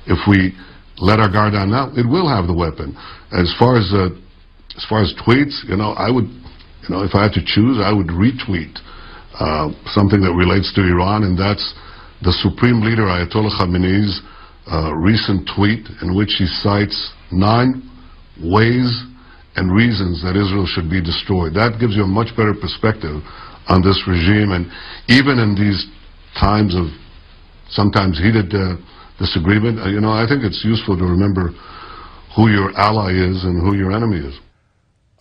if we let our guard down now, it will have the weapon. As far as tweets, I would, if I had to choose, I would retweet something that relates to Iran, and that's the Supreme Leader Ayatollah Khamenei's recent tweet in which he cites 9 ways and reasons that Israel should be destroyed. That gives you a much better perspective on this regime, and even in these times of sometimes heated disagreement, I think it's useful to remember who your ally is and who your enemy is.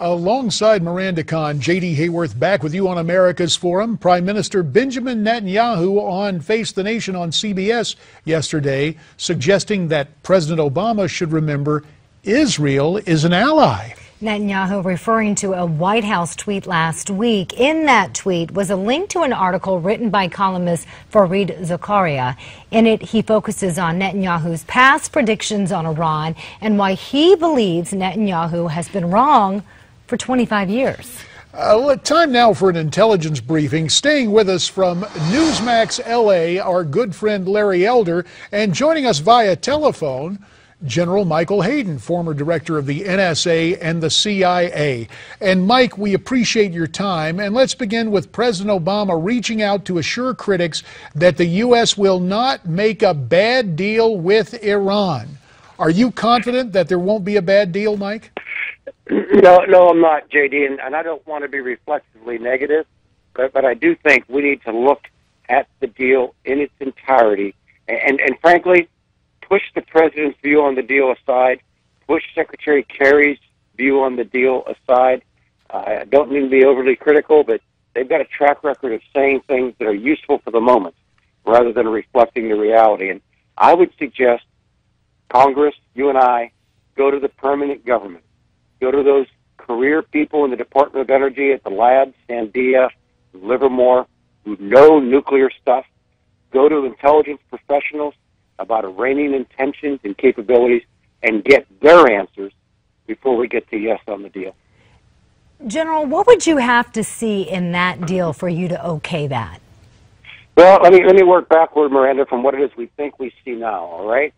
Alongside Miranda Khan, J.D. Hayworth back with you on America's Forum. Prime Minister Benjamin Netanyahu on Face the Nation on CBS yesterday, suggesting that President Obama should remember Israel is an ally. Netanyahu referring to a White House tweet last week. In that tweet was a link to an article written by columnist Fareed Zakaria. In it, he focuses on Netanyahu's past predictions on Iran and why he believes Netanyahu has been wrong for 25 years. Time now for an intelligence briefing. Staying with us from Newsmax LA, our good friend Larry Elder, and joining us via telephone, General Michael Hayden, former director of the NSA and the CIA. And Mike, we appreciate your time. And let's begin with President Obama reaching out to assure critics that the U.S. will not make a bad deal with Iran. Are you confident that there won't be a bad deal, Mike? No, I'm not, J.D., and I don't want to be reflexively negative, but I do think we need to look at the deal in its entirety and frankly, push the president's view on the deal aside, push Secretary Kerry's view on the deal aside. I don't mean to be overly critical, but they've got a track record of saying things that are useful for the moment rather than reflecting the reality. And I would suggest Congress, you and I, go to the permanent government. Go to those career people in the Department of Energy at the labs, Sandia, Livermore, who know nuclear stuff. Go to intelligence professionals about Iranian intentions and capabilities and get their answers before we get to yes on the deal. General, what would you have to see in that deal for you to okay that? Well, let me work backward, Miranda, from what it is we think we see now, all right?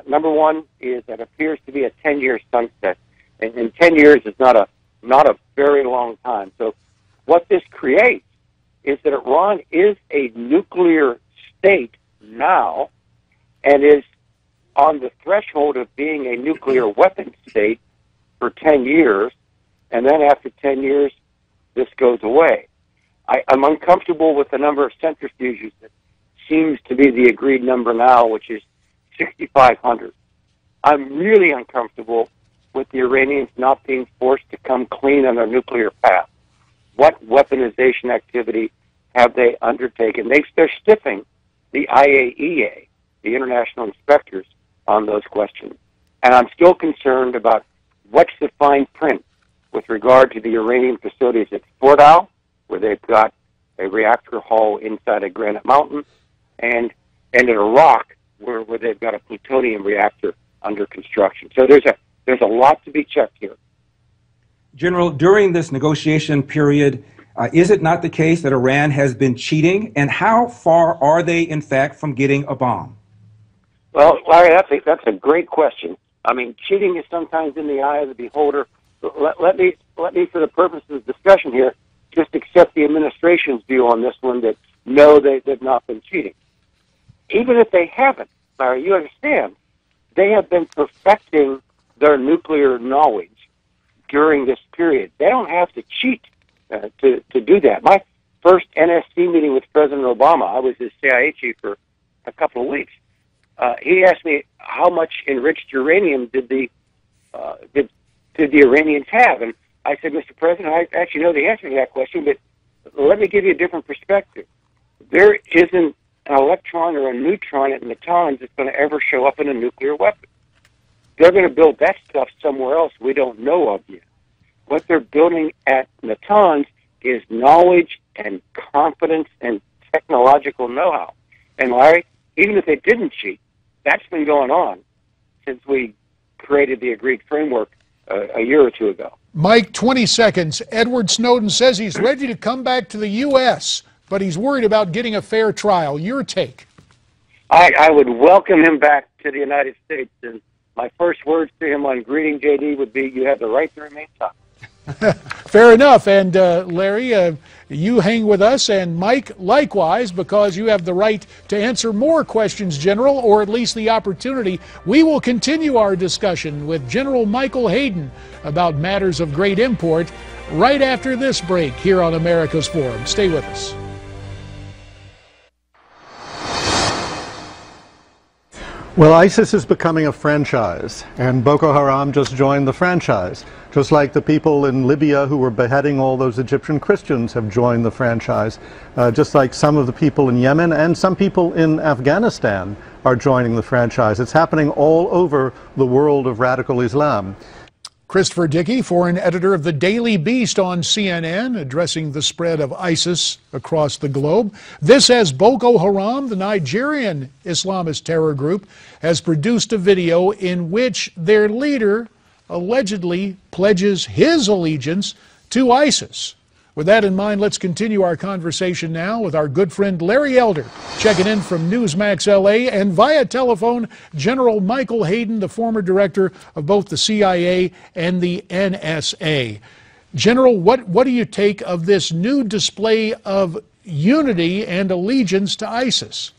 Number one is that it appears to be a 10-year sunset. And 10 years is not a very long time. So what this creates is that Iran is a nuclear state now and is on the threshold of being a nuclear weapon state for 10 years, and then after 10 years, this goes away. I'm uncomfortable with the number of centrifuges that seems to be the agreed number now, which is 6,500. I'm really uncomfortable with the Iranians not being forced to come clean on their nuclear path. What weaponization activity have they undertaken? They're stiffing the IAEA, the international inspectors, on those questions. And I'm still concerned about what's the fine print with regard to the Iranian facilities at Fordow, where they've got a reactor hull inside a granite mountain, and in Iraq, where they've got a plutonium reactor under construction. So there's a lot to be checked here. General, during this negotiation period, is it not the case that Iran has been cheating? And how far are they, in fact, from getting a bomb? Well, Larry, that's a great question. I mean, cheating is sometimes in the eye of the beholder. Let me, for the purposes of discussion here, just accept the administration's view on this one that no, they've not been cheating. Even if they haven't, Larry, you understand, they have been perfecting their nuclear knowledge during this period. They don't have to cheat to do that. My first NSC meeting with President Obama, I was his CIA chief for a couple of weeks. He asked me how much enriched uranium did the Iranians have, and I said, Mr. President, I actually know the answer to that question, but let me give you a different perspective. There isn't an electron or a neutron at Natanz that's going to ever show up in a nuclear weapon. They're going to build that stuff somewhere else we don't know of yet. What they're building at Natanz is knowledge and confidence and technological know-how. And Larry, even if they didn't cheat, that's been going on since we created the agreed framework a year or two ago. Mike, 20 seconds. Edward Snowden says he's ready to come back to the U.S., but he's worried about getting a fair trial. Your take? I would welcome him back to to the United States. And my first words to him on greeting JD would be, you have the right to remain silent. Fair enough. And Larry, you hang with us, and Mike likewise, because you have the right to answer more questions, General, or at least the opportunity. We will continue our discussion with General Michael Hayden about matters of great import right after this break here on America's Forum. Stay with us. Well, ISIS is becoming a franchise, and Boko Haram just joined the franchise. Just like the people in Libya who were beheading all those Egyptian Christians have joined the franchise. Just like some of the people in Yemen and some people in Afghanistan are joining the franchise. It's happening all over the world of radical Islam. Christopher Dickey, foreign editor of the Daily Beast on CNN, addressing the spread of ISIS across the globe. This as Boko Haram, the Nigerian Islamist terror group, has produced a video in which their leader allegedly pledges his allegiance to ISIS. With that in mind, let's continue our conversation now with our good friend Larry Elder, checking in from Newsmax LA, and via telephone, General Michael Hayden, the former director of both the CIA and the NSA. General, what do you take of this new display of unity and allegiance to ISIS?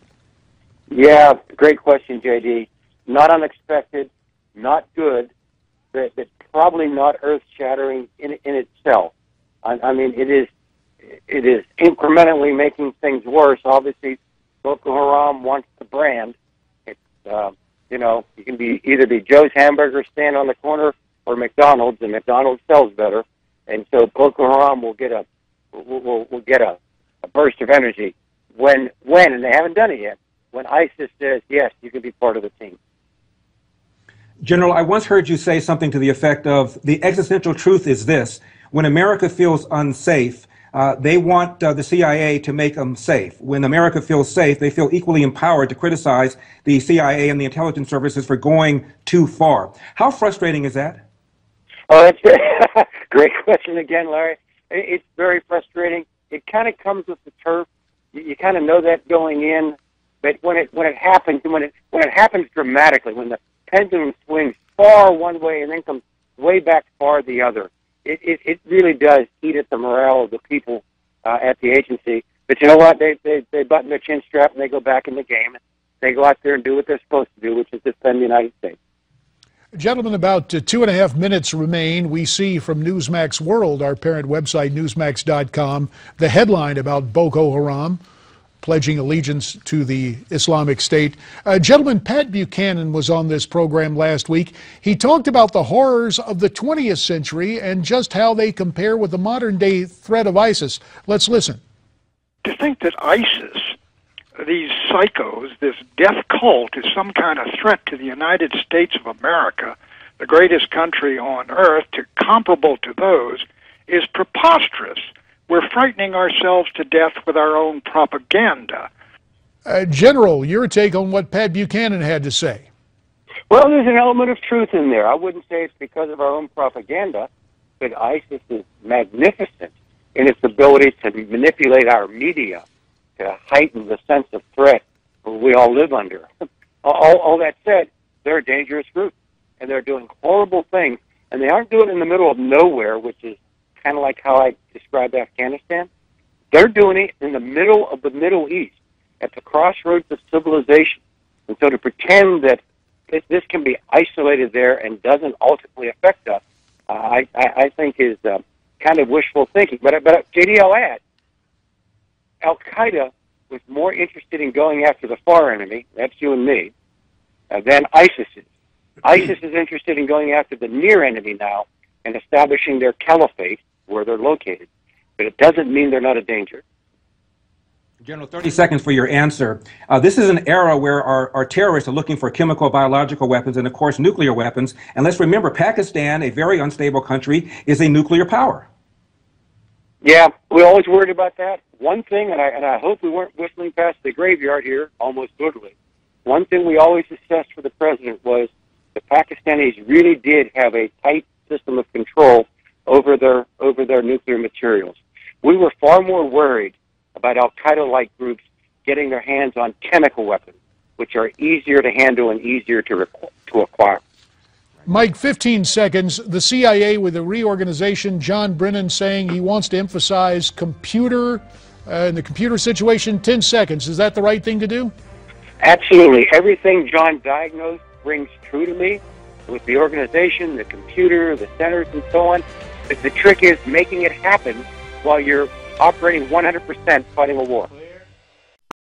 Yeah, great question, JD. Not unexpected, not good, but probably not earth-shattering in itself. I mean, it is incrementally making things worse. Obviously, Boko Haram wants the brand. It's, you know, you can either be Joe's Hamburger stand on the corner or McDonald's, and McDonald's sells better. And so Boko Haram will get a burst of energy when, and they haven't done it yet, when ISIS says, yes, you can be part of the team. General, I once heard you say something to the effect of, the existential truth is this: when America feels unsafe, they want the CIA to make them safe. When America feels safe, they feel equally empowered to criticize the CIA and the intelligence services for going too far. How frustrating is that? Oh, that's great question again, Larry. It's very frustrating. It kind of comes with the turf. You kind of know that going in, but when it happens dramatically, when the pendulum swings far one way and then comes way back far the other, it really does eat at the morale of the people at the agency. But you know what? They button their chin strap and they go back in the game. And they go out there and do what they're supposed to do, which is defend the United States. Gentlemen, about 2.5 minutes remain. We see from Newsmax World, our parent website, newsmax.com, the headline about Boko Haram pledging allegiance to the Islamic State. Gentleman, Pat Buchanan was on this program last week. He talked about the horrors of the 20th century and just how they compare with the modern-day threat of ISIS. Let's listen. To think that ISIS, these psychos, this death cult, is some kind of threat to the United States of America, the greatest country on earth, comparable to those, is preposterous. We're frightening ourselves to death with our own propaganda. General, your take on what Pat Buchanan had to say. Well, there's an element of truth in there. I wouldn't say it's because of our own propaganda, but ISIS is magnificent in its ability to manipulate our media to heighten the sense of threat we all live under. All that said, they're a dangerous group, and they're doing horrible things, and they aren't doing it in the middle of nowhere, which is kind of like how I described Afghanistan. They're doing it in the middle of the Middle East, at the crossroads of civilization. And so to pretend that this can be isolated there and doesn't ultimately affect us, I think is kind of wishful thinking. But JD, I'll add, Al-Qaeda was more interested in going after the far enemy, that's you and me, than ISIS is. ISIS is interested in going after the near enemy now and establishing their caliphate where they're located. But it doesn't mean they're not a danger. General, 30 seconds for your answer. This is an era where our terrorists are looking for chemical, biological weapons, and of course nuclear weapons. And let's remember, Pakistan, a very unstable country, is a nuclear power. Yeah, we always worried about that. One thing, and I hope we weren't whistling past the graveyard here, almost literally. One thing we always assessed for the president was the Pakistanis really did have a tight system of control over their nuclear materials. We were far more worried about Al-Qaeda-like groups getting their hands on chemical weapons which are easier to handle and easier to acquire. Mike, 15 seconds. The CIA with the reorganization, John Brennan saying he wants to emphasize computer, in the computer situation, 10 seconds. Is that the right thing to do? Absolutely. Everything John diagnosed rings true to me with the organization, the computer, the centers, and so on. The trick is making it happen while you're operating 100% fighting a war.